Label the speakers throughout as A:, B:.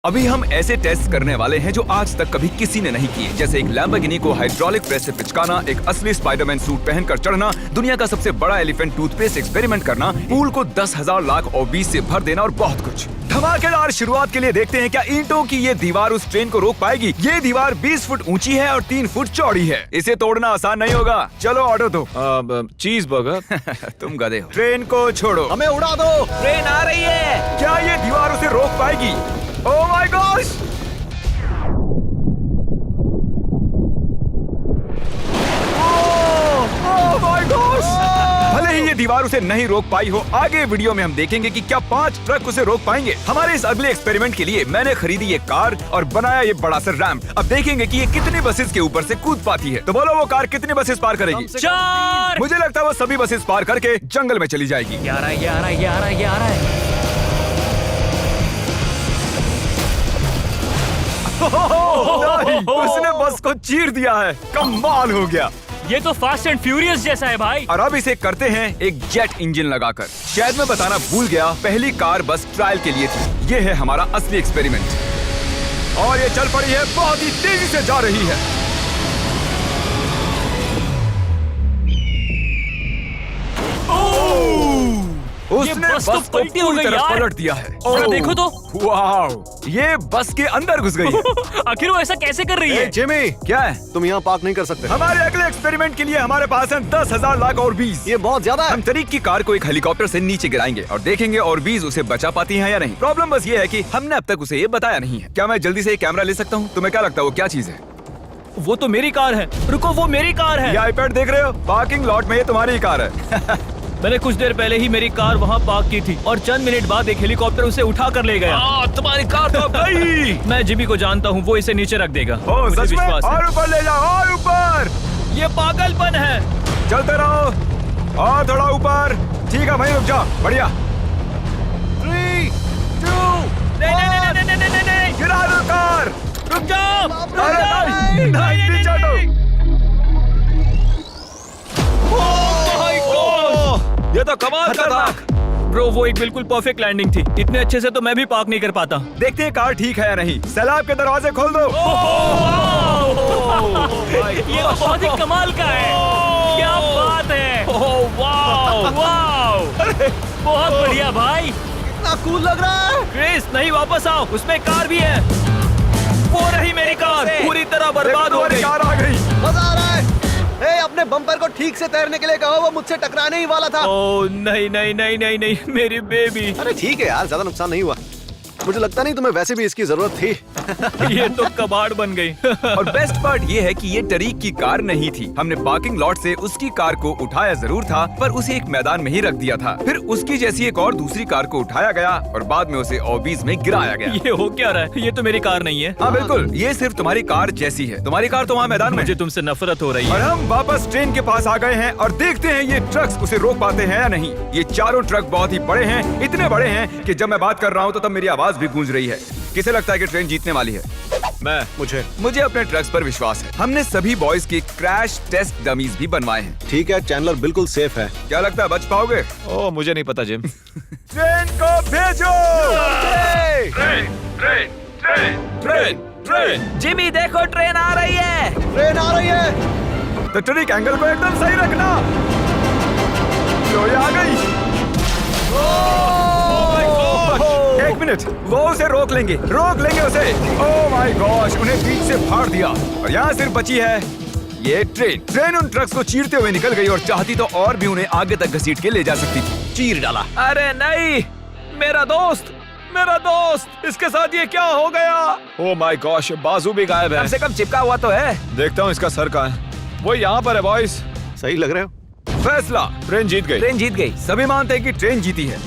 A: अभी हम ऐसे टेस्ट करने वाले हैं जो आज तक कभी किसी ने नहीं किए, जैसे एक लैम्बोर्गिनी को हाइड्रोलिक प्रेस से पिचकाना, एक असली स्पाइडरमैन सूट पहनकर चढ़ना, दुनिया का सबसे बड़ा एलिफेंट टूथपेस्ट एक्सपेरिमेंट करना, पूल को 10,000 लाख और 20 से भर देना और बहुत कुछ। धमाकेदार शुरुआत के लिए देखते हैं क्या ईंटों की ये दीवार उस ट्रेन को रोक पाएगी। ये दीवार 20 फुट ऊंची है और 3 फुट चौड़ी है। इसे तोड़ना आसान नहीं होगा। चलो ऑर्डर दो।
B: चीज बर्गर।
A: तुम गधे हो। ट्रेन को छोड़ो,
C: हमें उड़ा दो।
D: ट्रेन आ रही है।
A: क्या ये दीवार उसे रोक पाएगी? ओह my gosh! Oh my gosh! भले ही ये दीवार उसे नहीं रोक पाई हो, आगे वीडियो में हम देखेंगे कि क्या 5 ट्रक उसे रोक पाएंगे। हमारे इस अगले एक्सपेरिमेंट के लिए मैंने खरीदी ये कार और बनाया ये बड़ा सा रैंप। अब देखेंगे कि ये कितनी बसेस के ऊपर से कूद पाती है। तो बोलो वो कार कितनी बसेस पार करेगी?
D: 4।
A: मुझे लगता है वो सभी बसेस पार करके जंगल में चली जाएगी।
D: 11
A: नहीं, उसने बस को चीर दिया है। कमाल हो गया।
D: ये तो फास्ट एंड फ्यूरियस जैसा है भाई।
A: और अब इसे करते हैं एक जेट इंजन लगाकर। शायद मैं बताना भूल गया, पहली कार बस ट्रायल के लिए थी। ये है हमारा असली एक्सपेरिमेंट और ये चल पड़ी है, बहुत ही तेजी से जा रही है। उसने
D: बस तो
A: बस को
D: पलटी हो
A: पूरी
D: गई
A: तरह
D: यार।
A: पलट दिया है।
D: जरा देखो तो।
A: वाओ, ये बस के अंदर घुस गई है।
D: आखिर वो ऐसा कैसे कर रही है?
C: जिमी,
A: क्या है?
C: तुम यहाँ पार्क नहीं कर सकते।
A: हमारे अगले एक्सपेरिमेंट के लिए हमारे पास है 10,000 लाख और 20।
C: ये बहुत ज्यादा है।
A: हम तरीक की कार को एक हेलीकॉप्टर से नीचे गिराएंगे और देखेंगे और 20 उसे बचा पाती हैं या नहीं। प्रॉब्लम बस ये है कि हमने अब तक उसे ये बताया नहीं है। क्या मैं जल्दी से ये कैमरा ले सकता हूँ? तुम्हें क्या लगता है वो क्या चीज है?
D: वो तो मेरी कार है। रुको, वो मेरी कार है।
A: ये आईपैड देख रहे हो? पार्किंग लॉट में ये तुम्हारी ही कार है।
D: मैंने कुछ देर पहले ही मेरी कार वहाँ पार्क की थी और चंद मिनट बाद एक हेलीकॉप्टर उसे उठा कर ले गया।
A: तुम्हारी कार तो गई।
D: मैं जिमी को जानता हूँ, वो इसे नीचे रख देगा।
A: ओ
D: मुझे
A: सच में?
D: विश्वास है।
A: और ऊपर ले जाओ, और ऊपर।
D: ये पागलपन है।
A: चलते रहो और थोड़ा ऊपर। ठीक है भाई, रुक जाओ। बढ़िया।
C: 3, 2,
D: नहीं।
A: गिरा दो कार।
D: रुक जाओ।
A: अरे नहीं, पीछे हटो। ये तो कमाल का था।
D: ब्रो, वो एक बिल्कुल परफेक्ट लैंडिंग थी। इतने अच्छे से तो मैं भी पार्क नहीं कर पाता।
A: देखते हैं कार ठीक है या नहीं। सैलाब के दरवाजे खोल दो।
D: ये तो बहुत ही कमाल का है। क्या बात है। वाओ, बहुत बढ़िया भाई।
C: इतना कूल लग रहा है।
D: क्रिस, नहीं, वापस आओ। उसमें कार भी है। वो रही मेरी कार, पूरी तरह बर्बाद हो गई।
A: कार आ गई।
C: मजा आ रहा है। अपने बम्पर को ठीक से तैरने के लिए कहो, वो मुझसे टकराने ही वाला था।
D: ओह नहीं, मेरी बेबी।
C: अरे ठीक है यार, ज्यादा नुकसान नहीं हुआ। मुझे लगता नहीं तुम्हें वैसे भी इसकी जरूरत थी।
D: ये तो कबाड़ बन गई।
A: और बेस्ट पार्ट ये है कि ये टरीक की कार नहीं थी। हमने पार्किंग लॉट से उसकी कार को उठाया जरूर था, पर उसे एक मैदान में ही रख दिया था। फिर उसकी जैसी एक और दूसरी कार को उठाया गया और बाद में उसे ओबीज में गिराया गया।
D: ये हो क्या रहा है? ये तो मेरी कार नहीं है।
A: हाँ बिल्कुल, ये सिर्फ तुम्हारी कार जैसी है। तुम्हारी कार तो वहाँ मैदान में।
D: मुझे तुमसे नफरत हो रही
A: और
D: है।
A: हम वापस ट्रेन के पास आ गए हैं और देखते हैं ये ट्रक्स उसे रोक पाते हैं या नहीं। ये चारों ट्रक बहुत ही बड़े हैं, इतने बड़े हैं कि जब मैं बात कर रहा हूँ तो तब मेरी आवाज भी गूंज रही है। किसे लगता है कि ट्रेन जीतने वाली है? मुझे अपने ट्रक्स पर विश्वास है। हमने सभी बॉयज के क्रैश टेस्ट डमीज भी बनवाए हैं।
C: ठीक है, चैंडलर बिल्कुल सेफ है।
A: क्या लगता है बच पाओगे?
B: ओह, मुझे नहीं पता जिम।
A: ट्रेन को भेजो। ट्रेन।
D: जिमी, देखो ट्रेन आ रही है।
C: ट्रेन आ रही है।
A: तो ट्रिक एंगल को एकदम सही रखना। लो, ये आ गई। एक मिनट, वो उसे रोक लेंगे उसे। ओह माय गॉश, उन्हें बीच से फाड़ दिया और यहाँ सिर्फ बची है ये ट्रेन उन ट्रक्स को चीरते हुए निकल गई और चाहती तो और भी उन्हें आगे तक घसीट के ले जा सकती थी। चीर डाला।
D: अरे नहीं, मेरा दोस्त, इसके साथ ये क्या हो गया?
B: ओह माय गॉश, बाजू भी गायब है।
D: कम से कम चिपका हुआ तो है।
B: देखता हूँ इसका सर कहाँ है। वो यहाँ पर है बॉयज।
C: सही लग रहे हो।
A: फैसला,
B: ट्रेन जीत गई।
A: सभी मानते हैं कि ट्रेन जीती है।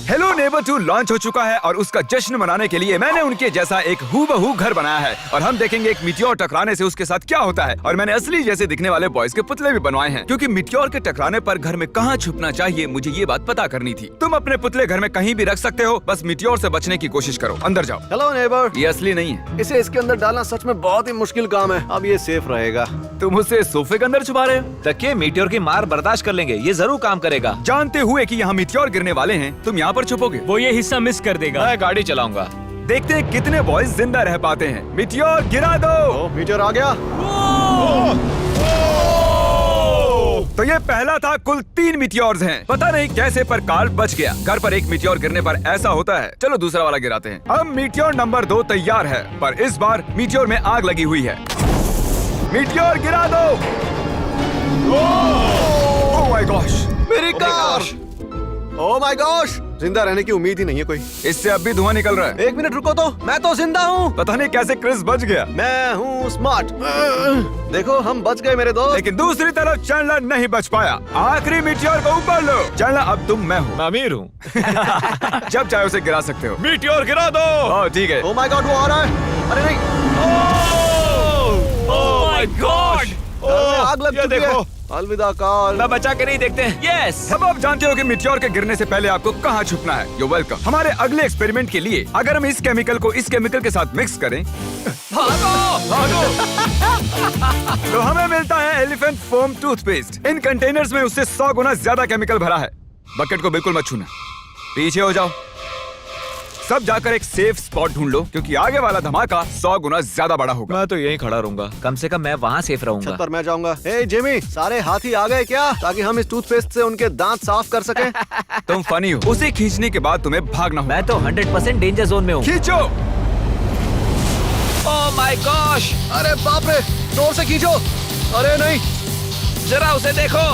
A: हेलो नेबर 2 लॉन्च हो चुका है और उसका जश्न मनाने के लिए मैंने उनके जैसा एक हूबहू घर बनाया है और हम देखेंगे एक मिट्योर टकराने से उसके साथ क्या होता है। और मैंने असली जैसे दिखने वाले बॉयज के पुतले भी बनवाए हैं, क्योंकि मिट्योर के टकराने पर घर में कहाँ छुपना चाहिए मुझे ये बात पता करनी थी। तुम अपने पुतले घर में कहीं भी रख सकते हो, बस मिट्योर से बचने की कोशिश करो। अंदर जाओ।
C: Hello neighbour.
A: ये असली नहीं है।
C: इसे इसके अंदर डालना सच में बहुत ही मुश्किल काम है। अब ये सेफ रहेगा।
A: तुम उसे सोफे के अंदर छुपा रहे हो?
B: तकिए मीटियोर की मार बर्दाश्त कर लेंगे, ये जरूर काम करेगा।
A: जानते हुए कि यहाँ मिट्योर गिरने वाले हैं, तुम यहाँ पर छुपोगे?
D: वो ये हिस्सा मिस कर देगा।
B: मैं गाड़ी चलाऊंगा।
A: देखते हैं कितने बॉयज जिंदा रह पाते हैं। मीटियोर गिरा दो।
C: ओ मीटियोर आ गया।
A: तो ये पहला था। कुल 3 मीटियोर्स हैं। पता नहीं कैसे पर कार्ल बच गया। घर पर एक मीटियोर गिरने पर ऐसा होता है। चलो दूसरा वाला गिराते हैं। अब मीटियोर नंबर 2 तैयार है, पर इस बार मीटियोर में आग लगी हुई है। मीटियोर गिरा दो। ओह माय गॉश,
C: मेरी कार। ओह माय गॉश, जिंदा रहने की उम्मीद ही नहीं है कोई।
A: इससे अब भी धुआं निकल रहा है।
C: 1 मिनट रुको तो, मैं तो जिंदा हूँ।
A: पता नहीं कैसे क्रिस बच गया।
C: मैं हूँ स्मार्ट। देखो हम बच गए मेरे दोस्त।
A: लेकिन दूसरी तरफ चैंडलर नहीं बच पाया। आखिरी मीटियोर को ऊपर लो। चैंडलर अब तुम मैं हूँ।
B: मैं अमीर हूँ।
A: जब चाहे उसे गिरा सकते हो।
B: मीटियोर गिरा दो।
A: ओह ठीक है।
C: ओह माय गॉड, वो आ रहा है। अरे नहीं,
D: ओह माय गॉड।
C: घर में आग लग
B: ये
C: चुकी
B: देखो।
C: है। अलविदा कार्ल।
B: मैं बचा के नहीं देखते हैं। यस।
A: अब आप जानते हो कि मीटियोर के गिरने से पहले आपको कहाँ छुपना है। You welcome. हमारे अगले एक्सपेरिमेंट के लिए अगर हम इस केमिकल को इस केमिकल के साथ मिक्स करें तो हमें मिलता है एलिफेंट फोम टूथपेस्ट। इन कंटेनर्स में उससे 100 गुना ज्यादा केमिकल भरा है। बकेट को बिल्कुल मत छूना। पीछे हो जाओ। सब जाकर एक सेफ स्पॉट ढूंढ लो, क्योंकि आगे वाला धमाका 100 गुना ज्यादा बड़ा होगा।
B: मैं तो यहीं खड़ा रहूंगा। कम से कम मैं वहाँ सेफ रहूंगा।
C: छत पर मैं जाऊंगा। ए जिमी, सारे हाथी आ गए क्या, ताकि हम इस टूथपेस्ट से उनके दांत साफ कर सकें?
A: तुम फनी हो। उसे खींचने के बाद तुम्हें भागना होगा।
B: मैं तो 100% डेंजर जोन में हूँ।
A: खींचो।
B: ओह माय गॉश,
C: अरे बाप रे, जोर से खींचो। अरे नहीं,
B: जरा उसे देखो।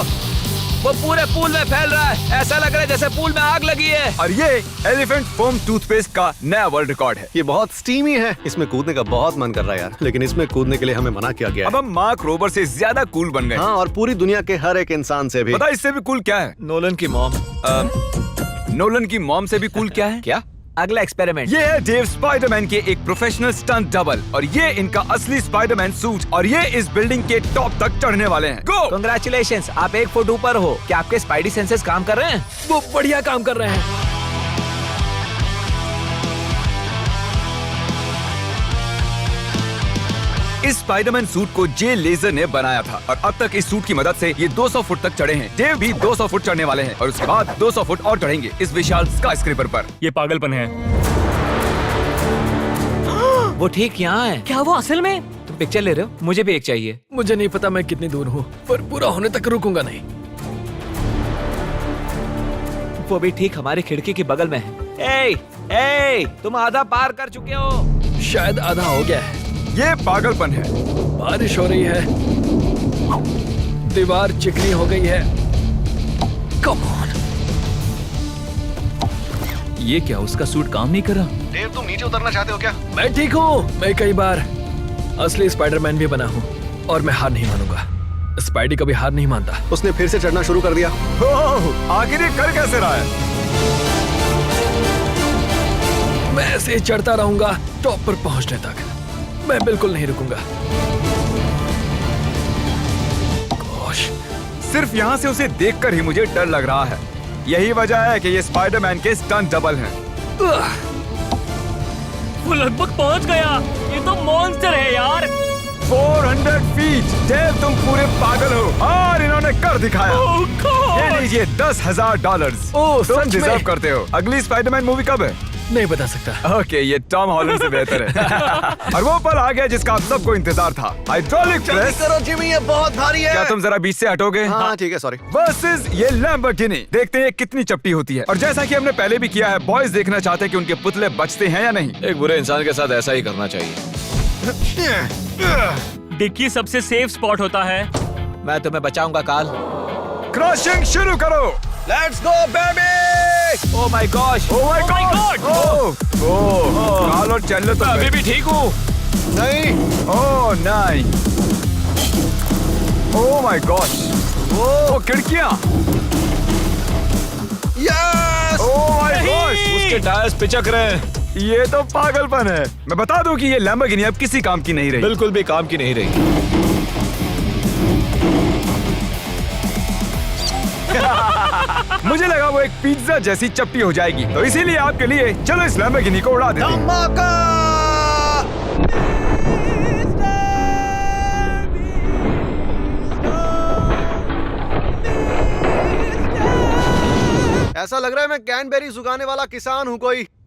B: वो पूरे पूल में फैल रहा है। ऐसा लग रहा है जैसे पूल में आग लगी है।
A: और ये एलिफेंट फोम टूथपेस्ट का नया वर्ल्ड रिकॉर्ड है।
C: ये बहुत स्टीमी है। इसमें कूदने का बहुत मन कर रहा है यार, लेकिन इसमें कूदने के लिए हमें मना किया गया
A: अब
C: है।
A: हम मार्क रोबर से ज्यादा कूल बन गए।
C: हाँ, और पूरी दुनिया के हर एक इंसान से भी।
A: पता है इससे भी कूल क्या है?
B: नोलन की मॉम।
A: नोलन की मॉम से भी कूल क्या है?
B: क्या? अगला एक्सपेरिमेंट।
A: ये है डेव स्पाइडरमैन के एक प्रोफेशनल स्टंट डबल, और ये इनका असली स्पाइडरमैन सूट, और ये इस बिल्डिंग के टॉप तक चढ़ने वाले हैं। गो!
B: Congratulations, आप 1 फुट ऊपर हो। क्या आपके स्पाइडी सेंसेस काम कर रहे हैं?
D: वो बढ़िया काम कर रहे हैं।
A: इस स्पाइडरमैन सूट को जे लेजर ने बनाया था, और अब तक इस सूट की मदद से ये 200 फुट तक चढ़े हैं। डेव भी 200 फुट चढ़ने वाले हैं, और उसके बाद 200 फुट और चढ़ेंगे इस विशाल स्काईस्क्रेपर पर।
D: ये पागलपन है।
B: वो ठीक यहाँ है।
D: क्या वो असल में?
B: तुम पिक्चर ले रहे हो? मुझे भी एक चाहिए।
E: मुझे नहीं पता मैं कितनी दूर हूँ, पर पूरा होने तक रुकूंगा नहीं।
B: वो भी ठीक हमारी खिड़की के बगल में है। ए, तुम आधा पार कर चुके हो।
E: शायद आधा हो गया है।
A: ये पागलपन है।
E: बारिश हो रही है, दीवार चिकनी हो गई है। Come on.
D: ये क्या, उसका सूट काम नहीं कर रहा?
C: डेव, तुम नीचे उतरना चाहते हो क्या?
E: मैं ठीक हूँ। मैं कई बार असली स्पाइडरमैन भी बना हूँ, और मैं हार नहीं मानूंगा। स्पाइडी कभी हार नहीं मानता।
C: उसने फिर से चढ़ना शुरू कर दिया।
A: ओह, आखिर ये कर कैसे रहा है?
E: मैं ऐसे ही चढ़ता रहूंगा टॉप पर पहुंचने तक। मैं बिल्कुल नहीं रुकूंगा। गोश,
A: सिर्फ यहाँ से उसे देखकर ही मुझे डर लग रहा है। यही वजह है कि ये स्पाइडरमैन के स्टंट डबल हैं।
D: वो लगभग पहुंच गया। ये तो मॉन्स्टर है यार।
A: 400 फीट। डेव, तुम पूरे पागल हो, और इन्होंने कर दिखाया।
D: ओह गॉड।
A: ये लीजिए $10,000।
E: ओह,
A: तुम
E: सच में?
A: डिजर्व करते हो। अगली स्पाइडरमैन मूवी कब है?
E: नहीं बता सकता।
A: ओके, ये टॉम हॉलैंड से बेहतर है। और वो पल आ गया जिसका आप सबको इंतजार था। Hydraulic press.
C: करो जिमी, ये बहुत भारी है।
A: क्या तुम जरा बीच से हटोगे?
C: हाँ ठीक है, सॉरी।
A: वर्सेस ये लैम्बोर्गिनी। देखते हैं कितनी चपटी होती है। और जैसा कि हमने पहले भी किया है, बॉयज देखना चाहते हैं कि उनके पुतले बचते हैं या नहीं।
B: एक बुरे इंसान के साथ ऐसा ही करना चाहिए।
D: डिक्की सबसे सेफ स्पॉट होता है।
B: मैं तुम्हें बचाऊंगा काल।
A: क्रशिंग शुरू करो।
C: Let's go baby.
B: Oh my gosh.
A: Oh my
D: Oh my
A: God.
D: God!
A: Oh, Carl और चैंडलर तो
B: अभी भी ठीक हूँ।
C: नहीं,
A: ओह नहीं। ओह माय गॉश। ओह, खिड़कियां।
C: यस।
A: Oh my gosh.
B: उसके टायर्स पिचक रहे हैं।
A: ये तो पागलपन है। मैं बता दूं कि ये लैम्बोर्गिनी अब किसी काम की नहीं रही।
B: बिल्कुल भी काम की नहीं रही।
A: मुझे लगा वो एक पिज्जा जैसी चपटी हो जाएगी, तो इसीलिए आपके लिए चलो इस लैम्बोर्गिनी को उड़ा देते हैं।
C: धमाका। ऐसा लग रहा है मैं कैनबेरी उगाने वाला किसान हूँ कोई।